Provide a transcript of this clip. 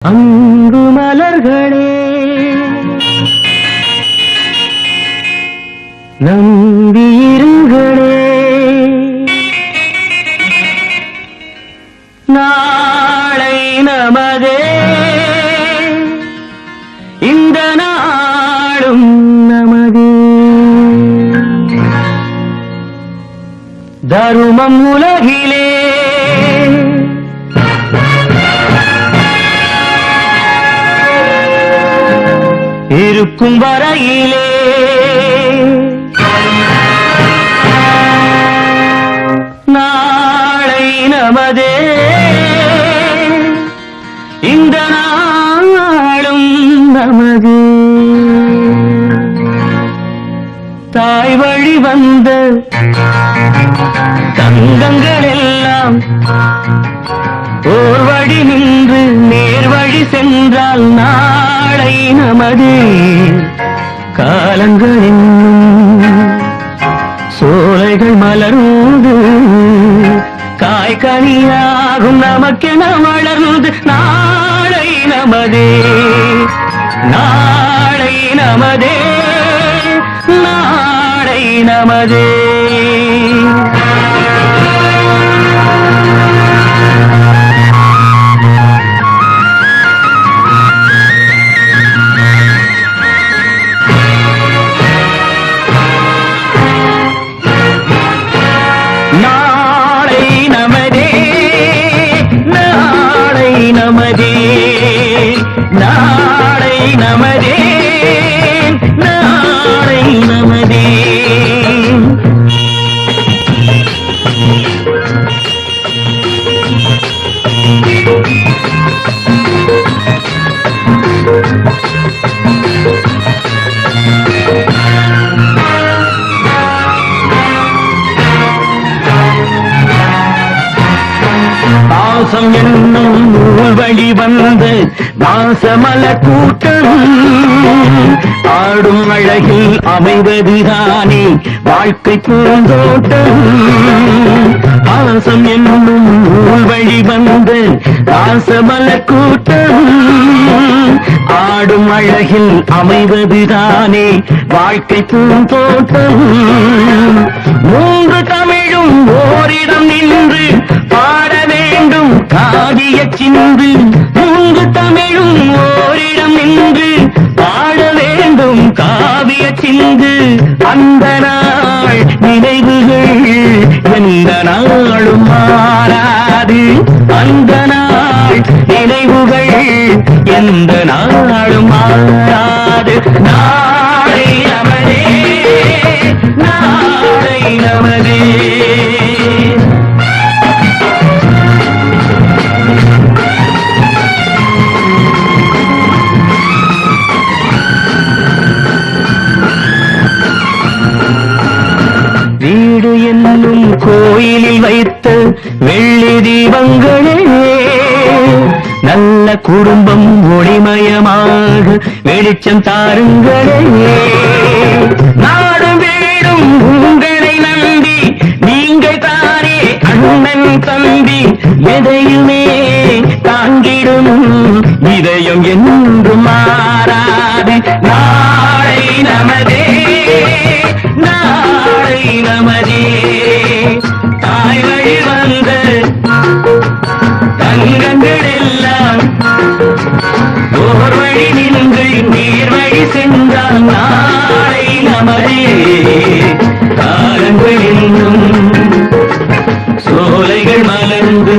அன்பு மலர்களே நம்பியிருங்களே, நாளை நமதே, இந்த நாளும் நமதே. தருமம் உலகிலே இருக்கும் வரையிலே நாளை நமதே, இந்த நாளும் நமது. தாய் வழி வந்த தங்கங்கள் எல்லாம் ஓர் வழி நின்று நேர் வழி சென்றால் நாளை நமது. காலங்கள் என்னும் சோலைகள் மலர்ந்து காய்கனியாகும் நமக்கென வளர்ந்து நாளை நமதே, நாளை நமதே, நாளை நமதே. நாளை நமதே, நாளை நமதே, நாளை நமதே, நாளை நமதே. பாசம் என்னும் நூல் வழி வந்த வாசமல கூட்டம் ஆடும் அழகில் அமைவதுதானே வாழ்க்கை பூந்தோட்டம். பாசம் என்னும் நூல் வழி வந்த வாசமல கூட்டம் ஆடும் அழகில் அமைவதுதானே வாழ்க்கை பூந்தோட்டம். மூன்று தமிழும் ஓரிடம் நின்று பாட வேண்டும் காதிய சிந்து. மூன்று தமிழும் ஓரிடம் நின்று பாட வேண்டும் காவிய சிந்து. அந்த நாள் நினைவுகள் எந்த நாளும் மாறாது, அந்த நாள் நினைவுகள் எந்த நாளும் மாறாது. நாளை நமதே, நாளை நமதே. வீடு என்னும் கோயிலில் வைத்த வெள்ளி தீபங்களே, நல்ல குடும்பம் ஒளிமயமாக வெளிச்சம் தாருங்களே. நாடும் வீடும் உங்களை நம்பி நீங்கள் தானே அண்ணன் தம்பி. எதையுமே தாங்கிடும் இதயம் என்றும் மாறாது. நாளை நமதே, நாளை நமதே. தாய் வழி வந்த தங்கங்கள் எல்லாம் ஓர் வழி நின்று நீர் வழி சென்றால் நாளை நமதே. காலங்கள் இன்னும் சோலைகள் மலர்ந்து